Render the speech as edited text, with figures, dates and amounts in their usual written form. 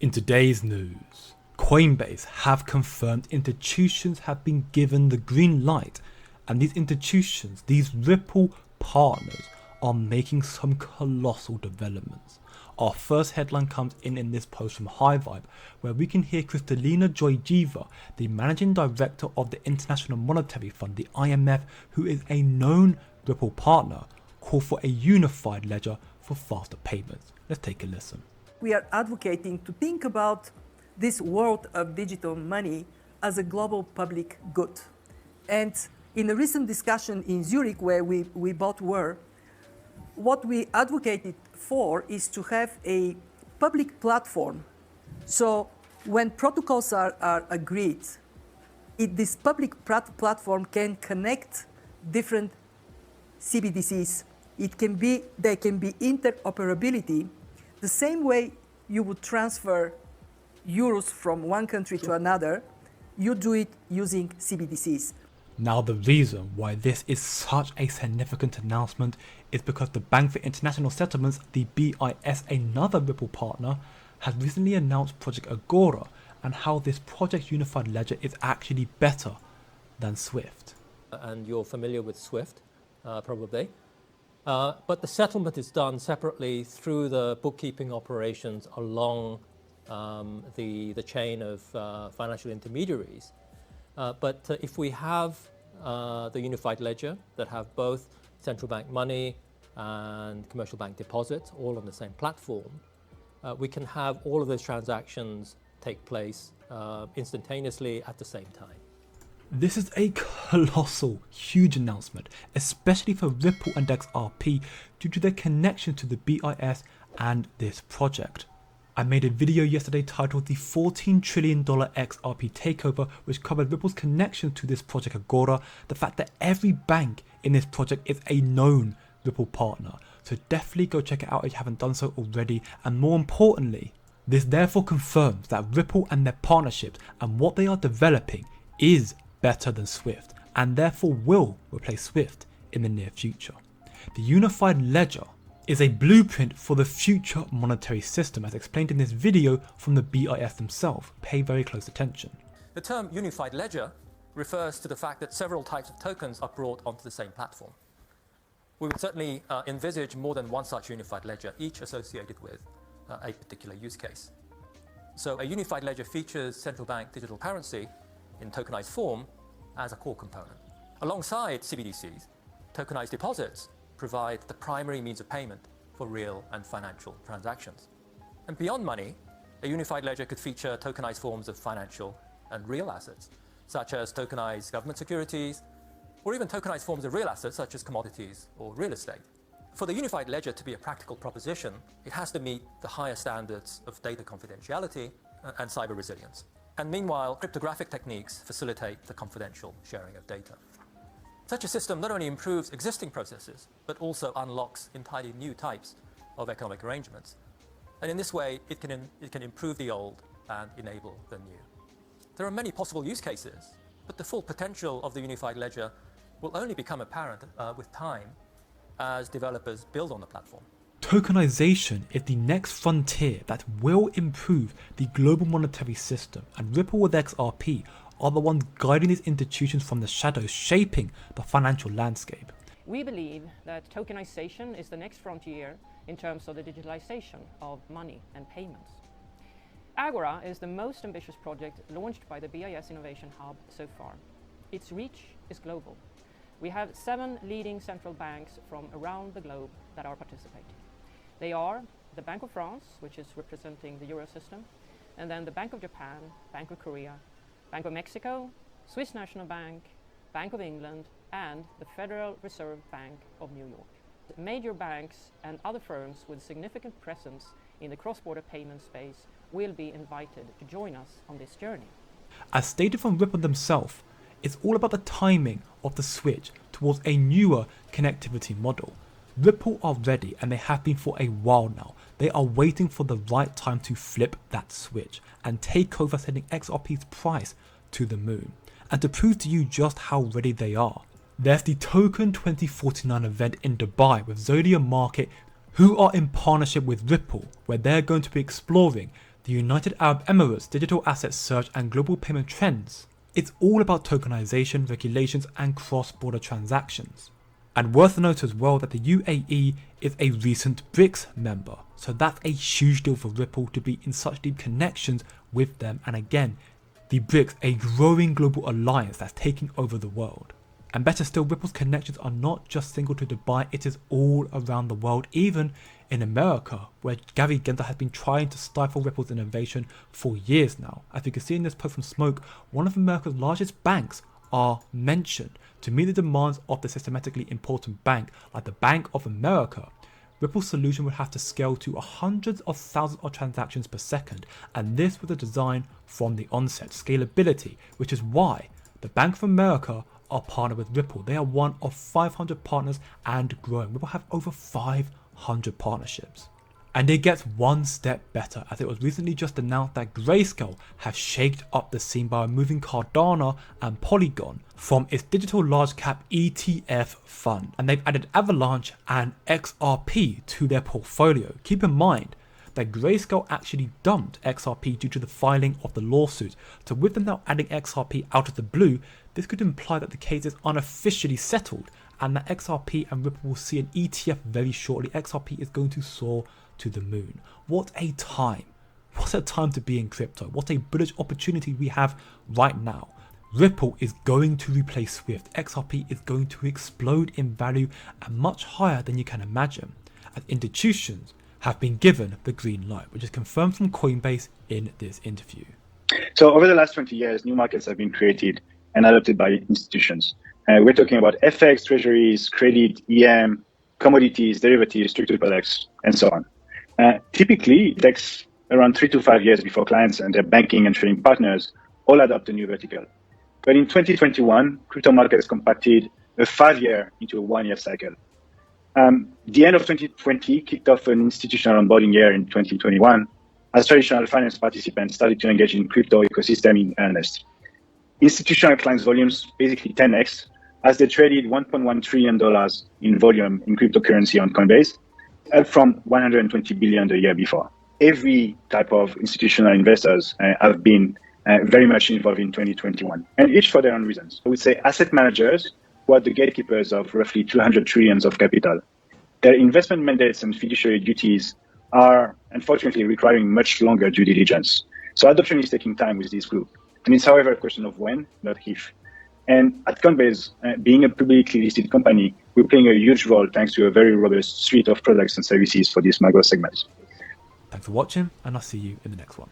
In today's news, Coinbase have confirmed institutions have been given the green light, and these institutions, these Ripple partners, are making some colossal developments. Our first headline comes in this post from High Vibe, where we can hear Kristalina Georgieva, the managing director of the International Monetary Fund, the IMF, who is a known Ripple partner, call for a unified ledger for faster payments. Let's take a listen. We are advocating to think about this world of digital money as a global public good. And in a recent discussion in Zurich, where we both were, what we advocated for is to have a public platform. So when protocols are agreed, this public platform can connect different CBDCs. There can be interoperability. The same way you would transfer euros from one country to another, you do it using CBDCs. Now, the reason why this is such a significant announcement is because the Bank for International Settlements, the BIS, another Ripple partner, has recently announced Project Agora and how this project unified ledger is actually better than SWIFT. And you're familiar with SWIFT, probably. But the settlement is done separately through the bookkeeping operations along the chain of financial intermediaries. But if we have the unified ledger that have both central bank money and commercial bank deposits all on the same platform, we can have all of those transactions take place instantaneously at the same time. This is a colossal, huge announcement, especially for Ripple and XRP due to their connection to the BIS and this project. I made a video yesterday titled the $14 trillion XRP takeover, which covered Ripple's connection to this Project Agora, the fact that every bank in this project is a known Ripple partner. So definitely go check it out if you haven't done so already, and more importantly, this therefore confirms that Ripple and their partnerships and what they are developing is better than SWIFT, and therefore will replace SWIFT in the near future. The unified ledger is a blueprint for the future monetary system, as explained in this video from the BIS themselves. Pay very close attention. The term unified ledger refers to the fact that several types of tokens are brought onto the same platform. We would certainly envisage more than one such unified ledger, each associated with a particular use case. So a unified ledger features central bank digital currency in tokenized form as a core component. Alongside CBDCs, tokenized deposits provide the primary means of payment for real and financial transactions. And beyond money, a unified ledger could feature tokenized forms of financial and real assets, such as tokenized government securities, or even tokenized forms of real assets such as commodities or real estate. For the unified ledger to be a practical proposition, it has to meet the higher standards of data confidentiality and cyber resilience. And meanwhile, cryptographic techniques facilitate the confidential sharing of data. Such a system not only improves existing processes, but also unlocks entirely new types of economic arrangements. And in this way, it can improve the old and enable the new. There are many possible use cases, but the full potential of the unified ledger will only become apparent with time as developers build on the platform. Tokenization is the next frontier that will improve the global monetary system, and Ripple with XRP are the ones guiding these institutions from the shadows, shaping the financial landscape. We believe that tokenization is the next frontier in terms of the digitalization of money and payments. Agora is the most ambitious project launched by the BIS Innovation Hub so far. Its reach is global. We have 7 leading central banks from around the globe that are participating. They are the Bank of France, which is representing the Euro system, and then the Bank of Japan, Bank of Korea, Bank of Mexico, Swiss National Bank, Bank of England, and the Federal Reserve Bank of New York. Major banks and other firms with significant presence in the cross-border payment space will be invited to join us on this journey. As stated from Ripple themselves, it's all about the timing of the switch towards a newer connectivity model. Ripple are ready, and they have been for a while now. They are waiting for the right time to flip that switch and take over, sending XRP's price to the moon. And to prove to you just how ready they are, there's the Token 2049 event in Dubai with Zodia Market, who are in partnership with Ripple, where they're going to be exploring the United Arab Emirates digital asset surge and global payment trends. It's all about tokenization, regulations, and cross-border transactions. And worth note as well that the UAE is a recent BRICS member, so that's a huge deal for Ripple to be in such deep connections with them. And again, the BRICS, a growing global alliance that's taking over the world. And better still, Ripple's connections are not just single to Dubai, it is all around the world, even in America, where Gary Gensler has been trying to stifle Ripple's innovation for years now. As you can see in this post from Smoke, one of America's largest banks are mentioned to meet the demands of the systematically important bank like the Bank of America. Ripple's solution would have to scale to hundreds of thousands of transactions per second, and this was a design from the onset, scalability, which is why the Bank of America are partnered with Ripple. They are one of 500 partners and growing. Ripple have over 500 partnerships. And it gets one step better, as it was recently just announced that Grayscale has shaked up the scene by removing Cardano and Polygon from its digital large cap ETF fund, and they've added Avalanche and XRP to their portfolio. Keep in mind that Grayscale actually dumped XRP due to the filing of the lawsuit, so with them now adding XRP out of the blue, this could imply that the case is unofficially settled and that XRP and Ripple will see an ETF very shortly. XRP is going to soar to the moon. What a time. What a time to be in crypto. What a bullish opportunity we have right now. Ripple is going to replace Swift. XRP is going to explode in value and much higher than you can imagine, as institutions have been given the green light, which is confirmed from Coinbase in this interview. So over the last 20 years, new markets have been created and adopted by institutions. We're talking about FX, treasuries, credit, EM, commodities, derivatives, structured products, and so on. Typically, it takes around 3 to 5 years before clients and their banking and trading partners all adopt a new vertical. But in 2021, crypto markets compacted a 5-year into a 1-year cycle. The end of 2020 kicked off an institutional onboarding year in 2021 as traditional finance participants started to engage in crypto ecosystem in earnest. Institutional clients volumes basically 10x as they traded $1.1 trillion in volume in cryptocurrency on Coinbase, up from $120 billion the year before. Every type of institutional investors have been very much involved in 2021, and each for their own reasons. I would say asset managers, who are the gatekeepers of roughly 200 trillions of capital. Their investment mandates and fiduciary duties are unfortunately requiring much longer due diligence. So adoption is taking time with this group. And it's, however, a question of when, not if. And at Coinbase, being a publicly listed company, we're playing a huge role thanks to a very robust suite of products and services for this macro segment. Thanks for watching, and I'll see you in the next one.